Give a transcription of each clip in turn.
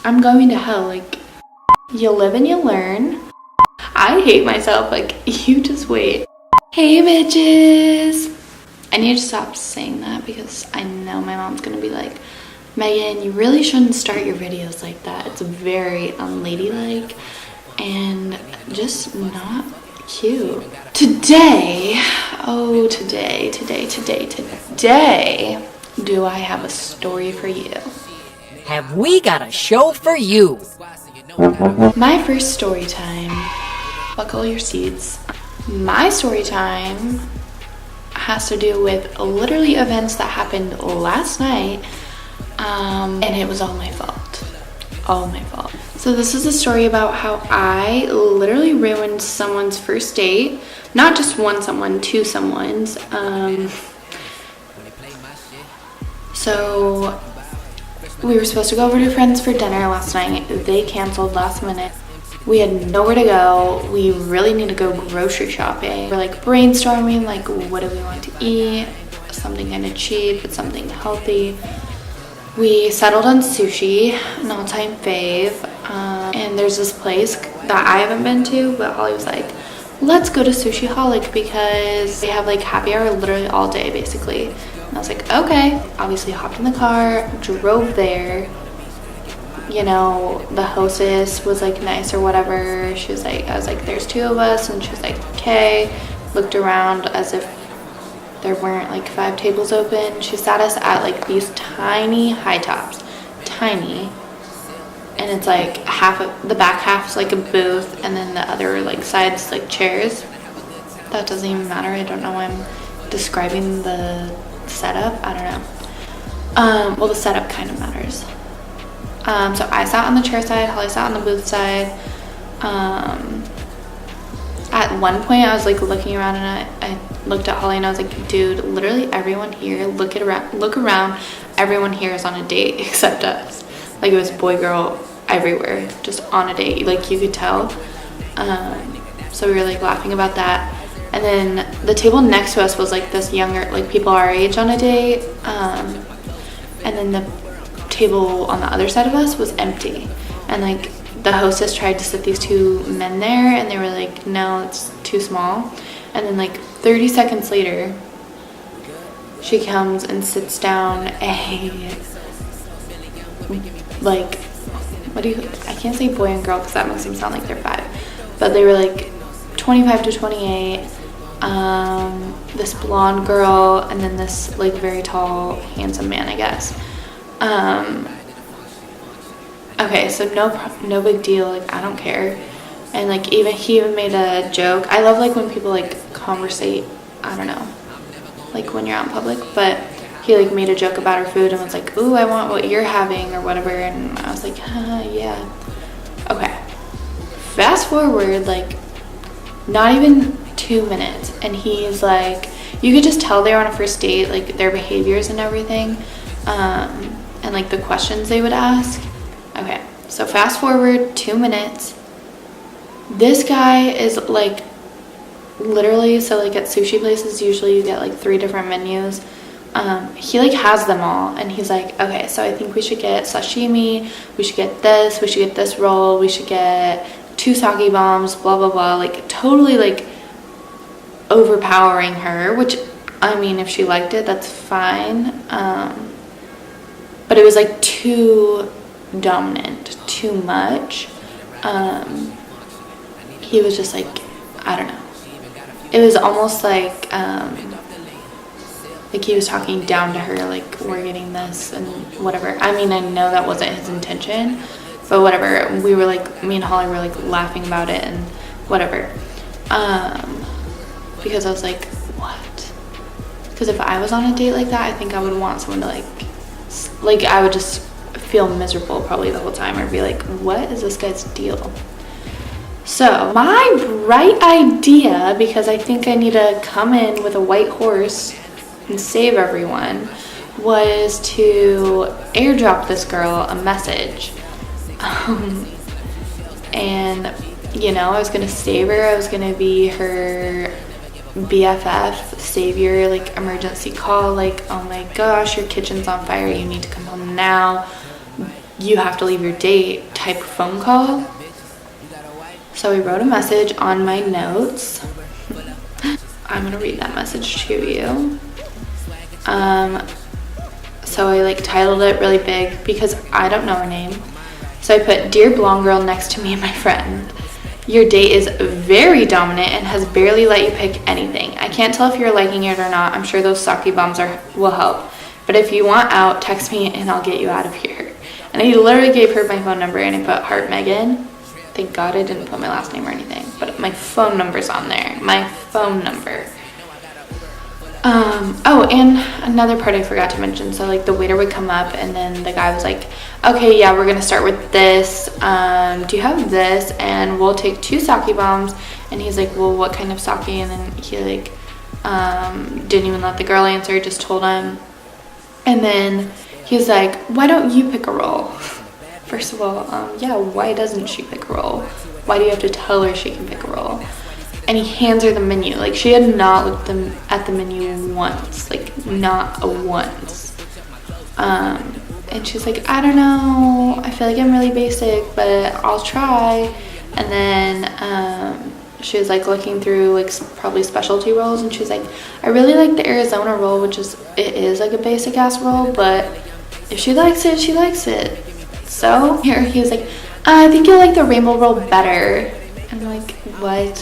I'm going to hell. Like, you live and you learn. I hate myself. Like, you just wait. Hey, bitches. I need to stop saying that because I know my mom's gonna be like, Megan, you really shouldn't start your videos like that. It's very unladylike and just not cute. Today, today, do I have a story for you. Have we got a show for you? My first story time. Buckle your seats. My story time has to do with literally events that happened last night, and it was all my fault. All my fault. So this is a story about how I literally ruined someone's first date. Not just one someone, two someone's. So we were supposed to go over to friends for dinner last night. They canceled last minute. We had nowhere to go. We really need to go grocery shopping. We're like brainstorming, like what do we want to eat? Something kind of cheap, but something healthy. We settled on sushi, an all-time fave. And there's this place that I haven't been to, but Holly was like, let's go to Sushi Holic because they have like happy hour literally all day basically. And I was like, okay. Obviously hopped in the car, drove there. You know, the hostess was like nice or whatever. She was like, I was like, there's two of us, and she was like, okay. Looked around as if there weren't like 5 tables open. She sat us at like these tiny high tops, tiny, and it's like half of the back half's like a booth, and then the other like sides like chairs. That doesn't even matter. I don't know why I'm describing the setup. I don't know. Well, the setup kind of matters. So I sat on the chair side, Holly sat on the booth side. At one point I was like looking around, and I looked at Holly and I was like, dude, literally everyone here, look around, everyone here is on a date except us. Like it was boy, girl, everywhere, just on a date, like you could tell. So we were like laughing about that. And then the table next to us was like this younger, like people our age on a date. And then the table on the other side of us was empty, and like the hostess tried to sit these two men there, and they were like, no, it's too small. And then like 30 seconds later she comes and sits down a like, I can't say boy and girl because that makes them sound like they're 5, but they were like 25 to 28. This blonde girl, and then this like very tall handsome man, I guess. Okay, so no big deal, like I don't care. And like he even made a joke. I love like when people like conversate, I don't know, like when you're out in public, but he like made a joke about our food and was like, ooh, I want what you're having or whatever. And I was like, yeah. Okay, fast forward like not even 2 minutes, and he's like, you could just tell they were on a first date, like their behaviors and everything, and like the questions they would ask. Okay, so fast forward 2 minutes. This guy is like literally, so like at sushi places usually you get like 3 different menus. He like has them all, and he's like, okay, so I think we should get sashimi, we should get this roll, we should get 2 sake bombs, blah blah blah, like totally like overpowering her, which I mean if she liked it that's fine, but it was like too dominant, too much. He was just like, I don't know, it was almost like he was talking down to her, like we're getting this and whatever. I mean, I know that wasn't his intention, but whatever. We were like, me and Holly were like laughing about it and whatever, because I was like, what? Because if I was on a date like that, I think I would want someone to like I would just feel miserable probably the whole time, or be like, what is this guy's deal? So my bright idea, because I think I need to come in with a white horse and save everyone, was to airdrop this girl a message. And you know, I was gonna save her. I was gonna be her BFF, savior, like emergency call, like, oh my gosh, your kitchen's on fire, you need to come home now, you have to leave your date type phone call. So I wrote a message on my notes. I'm gonna read that message to you. So I like titled it really big because I don't know her name. So I put, "Dear blonde girl next to me and my friend. Your date is very dominant and has barely let you pick anything. I can't tell if you're liking it or not. I'm sure those sake bombs will help. But if you want out, text me and I'll get you out of here." And I literally gave her my phone number and I put heart Megan. Thank God I didn't put my last name or anything, but my phone number's on there. My phone number. Oh, and another part I forgot to mention. So like the waiter would come up and then the guy was like, "Okay, yeah, we're gonna start with this. Do you have this? And we'll take 2 sake bombs." And he's like, "Well, what kind of sake?" And then he like didn't even let the girl answer, just told him. And then he's like, "Why don't you pick a roll?" First of all, yeah, why doesn't she pick a roll? Why do you have to tell her she can pick a roll? And he hands her the menu. Like, she had not looked at the menu once. Like, not once. And she's like, "I don't know. I feel like I'm really basic, but I'll try." And then she was like looking through like probably specialty rolls, and she's like, "I really like the Arizona roll," which is like a basic ass roll, but if she likes it, she likes it. So here he was like, "I think you'll like the rainbow roll better." I'm like, what?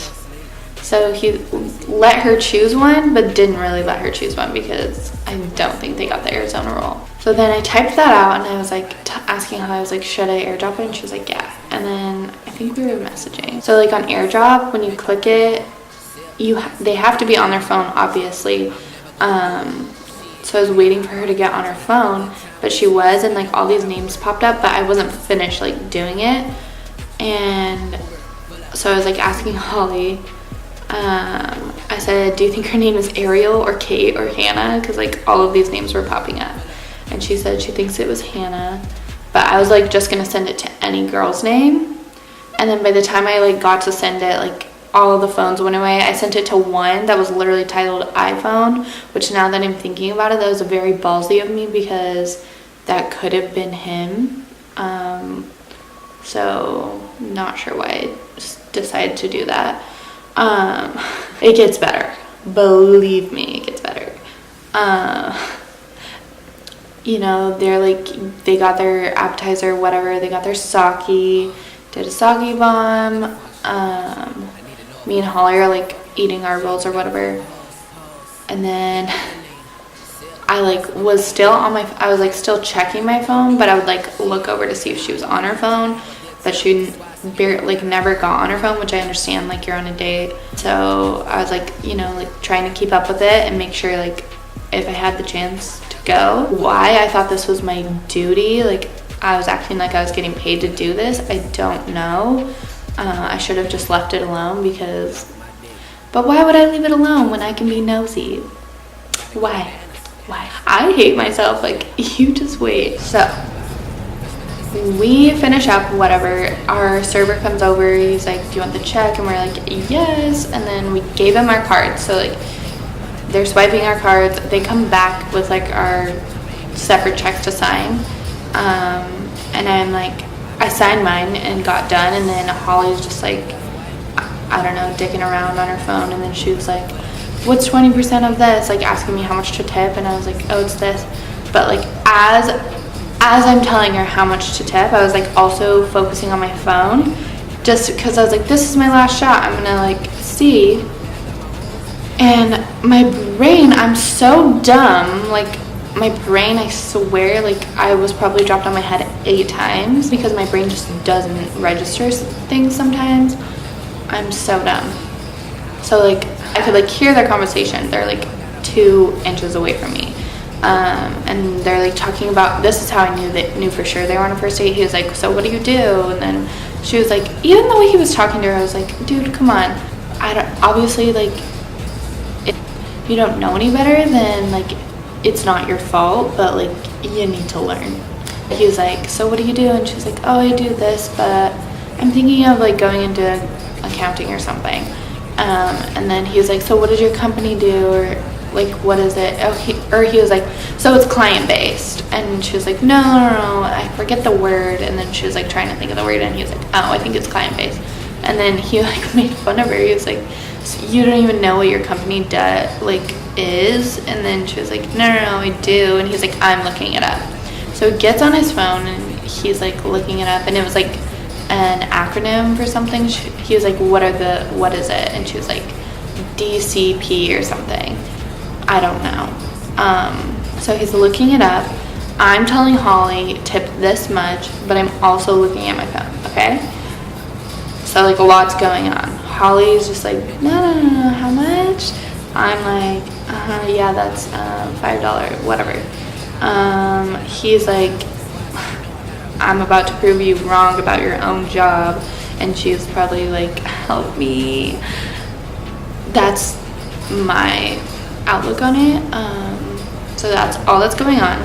So he let her choose one, but didn't really let her choose one because I don't think they got the Arizona roll. So then I typed that out and I was like asking how I was like, "Should I airdrop it?" And she was like, "Yeah." And then I think we were messaging. So like on airdrop, when you click it, they have to be on their phone, obviously. So I was waiting for her to get on her phone, but she was, and like all these names popped up, but I wasn't finished like doing it. And so I was like asking Holly, I said, "Do you think her name is Ariel or Kate or Hannah?" Because like all of these names were popping up. And she said she thinks it was Hannah, but I was like just gonna send it to any girl's name. And then by the time I like got to send it, like all of the phones went away. I sent it to one that was literally titled iPhone, which now that I'm thinking about it, that was very ballsy of me because that could have been him. So not sure why I decided to do that. It gets better. Believe me, it gets better. You know, they're like, they got their appetizer, whatever, they got their sake, did a sake bomb. Me and Holly are like eating our rolls or whatever. And then I like was still on I was like still checking my phone, but I would like look over to see if she was on her phone, but she like never got on her phone, which I understand, like you're on a date. So I was like, you know, like trying to keep up with it and make sure like if I had the chance to go. Why I thought this was my duty, like I was acting like I was getting paid to do this, I don't know. I should have just left it alone but why would I leave it alone when I can be nosy? Why? I hate myself. Like, you just wait. So we finish up, whatever. Our server comes over. He's like, "Do you want the check?" And we're like, "Yes." And then we gave him our cards. So like, they're swiping our cards. They come back with like our separate checks to sign. And I'm like, I signed mine and got done. And then Holly's just like, I don't know, dicking around on her phone. And then she was like, "What's 20% of this?" Like asking me how much to tip. And I was like, "Oh, it's this." But like as I'm telling her how much to tip, I was like also focusing on my phone, just because I was like, this is my last shot, I'm gonna like see. And my brain, I'm so dumb, like my brain, I swear, like I was probably dropped on my head 8 times because my brain just doesn't register things sometimes. I'm so dumb. So like I could like hear their conversation. They're like 2 inches away from me. And they're like talking about, this is how I knew for sure they were on a first date. He was like, "So what do you do?" And then she was like, even the way he was talking to her, I was like, dude, come on. I don't, obviously, like, if you don't know any better, then like it's not your fault, but like you need to learn. He was like, "So what do you do?" And she's like, "Oh, I do this, but I'm thinking of like going into accounting or something." And then he was like, "So what does your company do?" Or like, "What is it?" Oh, or he was like, so it's client-based. And she was like, no, I forget the word. And then she was like trying to think of the word, and he was like, oh, I think it's client-based. And then he like made fun of her. He was like, so you don't even know what your company is? And then she was like, no, I do. And he's like, I'm looking it up. So he gets on his phone and he's like looking it up, and it was like an acronym for something. He was like, what is it? And she was like, DCP or something. I don't know. So he's looking it up. I'm telling Holly, tip this much, but I'm also looking at my phone, okay? So like a lot's going on. Holly's just like, no, how much? I'm like, yeah, that's $5, whatever. He's like, I'm about to prove you wrong about your own job. And she's probably like, help me. That's my outlook on it. So that's all that's going on.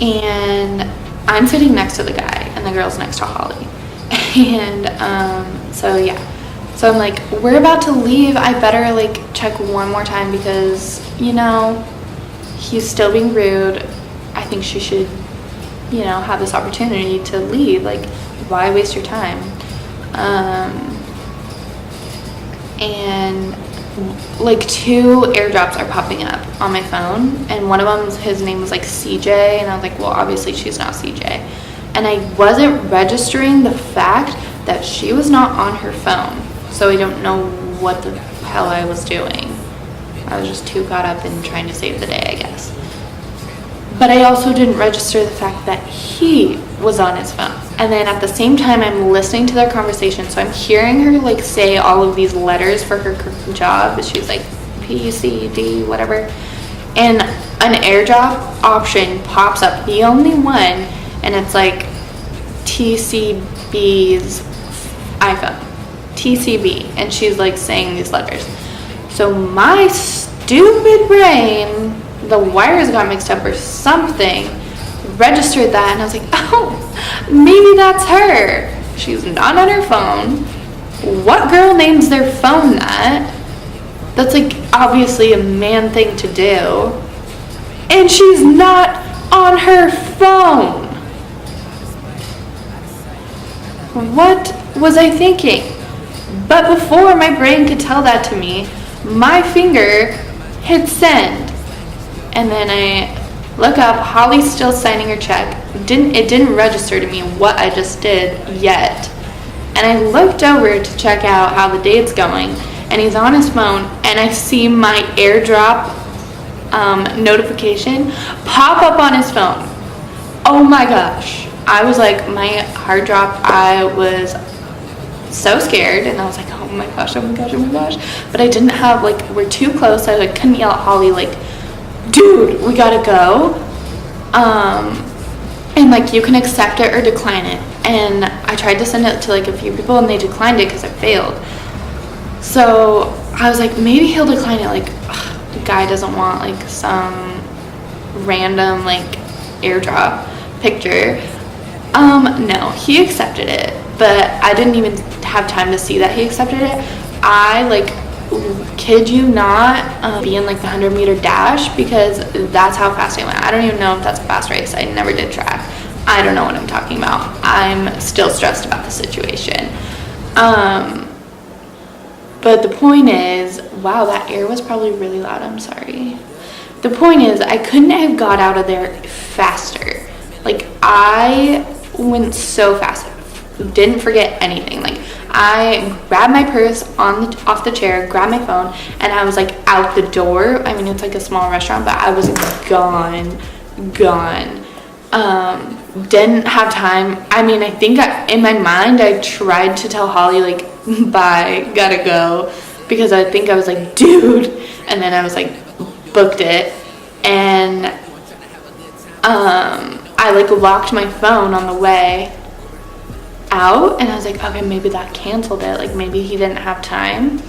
And I'm sitting next to the guy, and the girl's next to Holly. And so yeah. So I'm like, we're about to leave. I better like check one more time because, you know, he's still being rude. I think she should, you know, have this opportunity to leave. Like, why waste your time? And like 2 airdrops are popping up on my phone, and one of them, his name was like CJ, and I was like, well, obviously she's not CJ. And I wasn't registering the fact that she was not on her phone, so I don't know what the hell I was doing. I was just too caught up in trying to save the day, I guess. But I also didn't register the fact that he was on his phone. And then at the same time, I'm listening to their conversation. So I'm hearing her like say all of these letters for her job. She's like P, C, D, whatever. And an airdrop option pops up, the only one, and it's like TCB's iPhone. TCB. And she's like saying these letters. So my stupid brain, the wires got mixed up or something, registered that, and I was like, oh, maybe that's her. She's not on her phone. What girl names their phone that? That's like obviously a man thing to do. And she's not on her phone. What was I thinking? But before my brain could tell that to me, my finger hit send. And then I look up, Holly's still signing her check. It didn't register to me what I just did yet. And I looked over to check out how the date's going, and he's on his phone, and I see my airdrop notification pop up on his phone. Oh my gosh. I was like, my heart dropped. I was so scared, and I was like, oh my gosh. But I didn't have, like, we're too close. I like couldn't yell at Holly, like, dude, we gotta go. And like, you can accept it or decline it. And I tried to send it to like a few people, and they declined it because I failed. So I was like, maybe he'll decline it. Like, the guy doesn't want like some random like airdrop picture. No, he accepted it, but I didn't even have time to see that he accepted it. I like, kid you not, be in like the 100-meter dash, because that's how fast I went. I don't even know if that's a fast race. I never did track. I don't know what I'm talking about. I'm still stressed about the situation. But the point is, wow, that air was probably really loud. I'm sorry. The point is, I couldn't have got out of there faster. Like, I went so fast. Didn't forget anything. Like, I grabbed my purse off the chair, grabbed my phone, and I was like out the door. I mean, it's like a small restaurant, but I was gone. Didn't have time. I mean, I think in my mind, I tried to tell Holly, like, bye, gotta go, because I think I was like, dude, and then I was like, booked it, and I like locked my phone on the way out, and I was like, okay, maybe that canceled it, like maybe he didn't have time.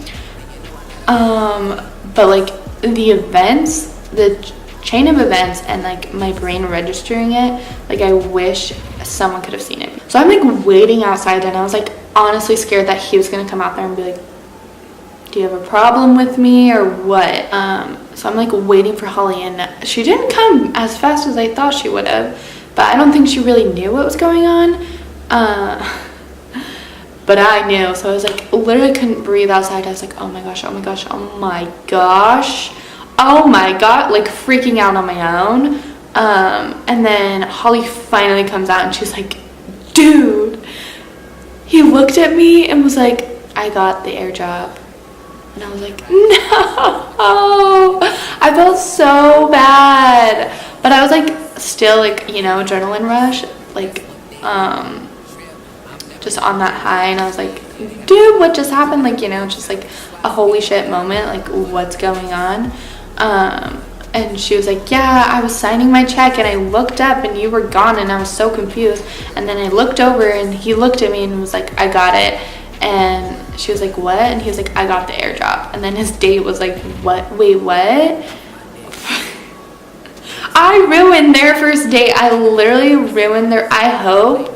But like the events, the chain of events, and like my brain registering it, like I wish someone could have seen it. So I'm like waiting outside, and I was like honestly scared that he was gonna come out there and be like, do you have a problem with me or what? So I'm like waiting for Holly, and she didn't come as fast as I thought she would have, but I don't think she really knew what was going on. But I knew, so I was like, literally couldn't breathe outside. I was like, oh my gosh, oh my gosh, oh my gosh, oh my god, like freaking out on my own. And then Holly finally comes out and she's like, dude, he looked at me and was like, I got the air job. And I was like, no, I felt so bad, but I was like, still like, you know, adrenaline rush, like, just on that high. And I was like, dude, what just happened? Like, you know, just like a holy shit moment, like what's going on? And she was like, yeah, I was signing my check and I looked up and you were gone and I was so confused. And then I looked over and he looked at me and was like, I got it. And she was like, what? And he was like, I got the air job. And then his date was like, what? Wait, what? I ruined their first date. I literally ruined their, I hope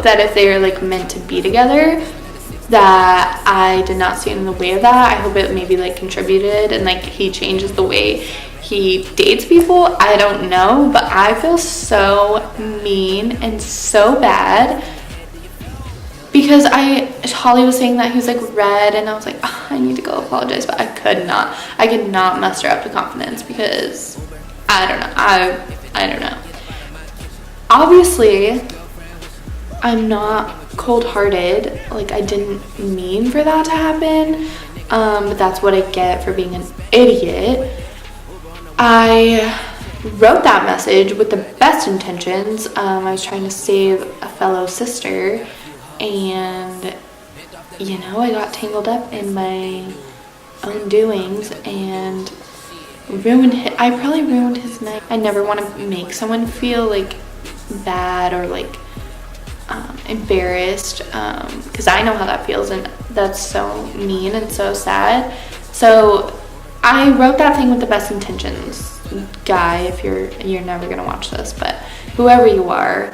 that if they are like meant to be together, that I did not stand in the way of that. I hope it maybe like contributed and like he changes the way he dates people. I don't know, but I feel so mean and so bad because Holly was saying that he was like red, and I was like, oh, I need to go apologize, but I could not muster up the confidence because I don't know. I don't know. Obviously, I'm not cold-hearted. Like, I didn't mean for that to happen, but that's what I get for being an idiot. I wrote that message with the best intentions. I was trying to save a fellow sister, and you know, I got tangled up in my own doings and I probably ruined his night. I never want to make someone feel like bad or like embarrassed, because I know how that feels, and that's so mean and so sad. So I wrote that thing with the best intentions. Guy, if you're never gonna watch this, but whoever you are,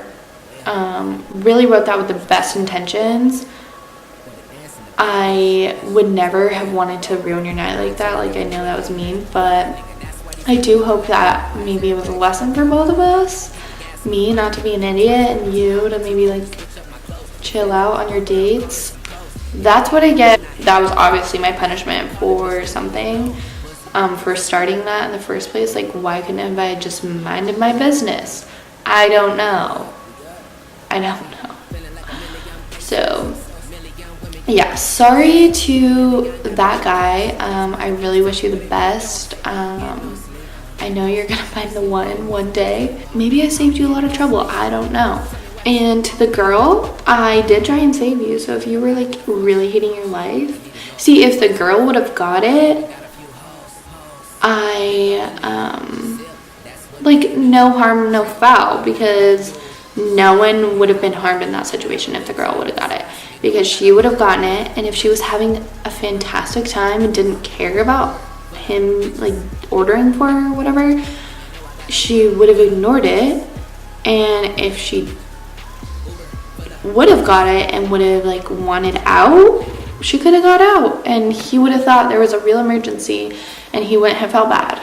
really wrote that with the best intentions. I would never have wanted to ruin your night like that. Like, I know that was mean, but I do hope that maybe it was a lesson for both of us. Me not to be an idiot, and you to maybe like chill out on your dates. That's what I get. That was obviously my punishment for something, for starting that in the first place. Like, why couldn't I just minded my business? I don't know. So yeah, sorry to that guy. I really wish you the best. I know you're gonna find the one day. Maybe I saved you a lot of trouble, I don't know. And to the girl, I did try and save you. So if you were like really hating your life, see, if the girl would have got it, like, no harm, no foul, because no one would have been harmed in that situation if the girl would have got it, because she would have gotten it. And if she was having a fantastic time and didn't care about him like ordering for her or whatever, she would have ignored it. And if she would have got it and would have like wanted out, she could have got out, and he would have thought there was a real emergency and he wouldn't have felt bad.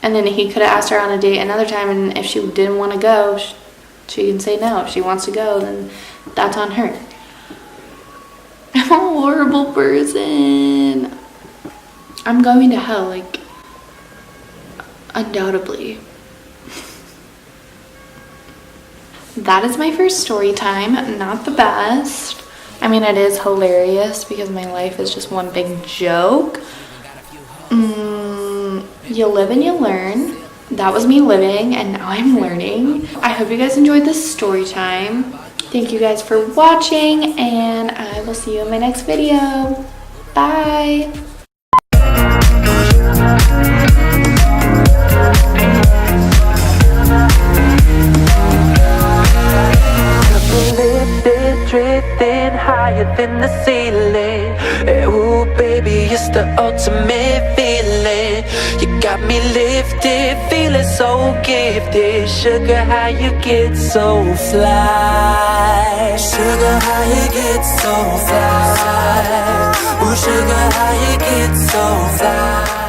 And then he could have asked her on a date another time, and if she didn't want to go, she can say no. If she wants to go, then that's on her. I'm a horrible person. I'm going to hell, like, undoubtedly. That is my first story time. Not the best. I mean, it is hilarious because my life is just one big joke. You live and you learn. That was me living, and now I'm learning. I hope you guys enjoyed this story time. Thank you guys for watching, and I will see you in my next video. Bye. Drifting higher than the ceiling. Ooh, baby, it's the ultimate feeling. You got me lifted, feeling so gifted. Sugar, how you get so fly? Sugar, how you get so fly? Ooh, sugar, how you get so fly?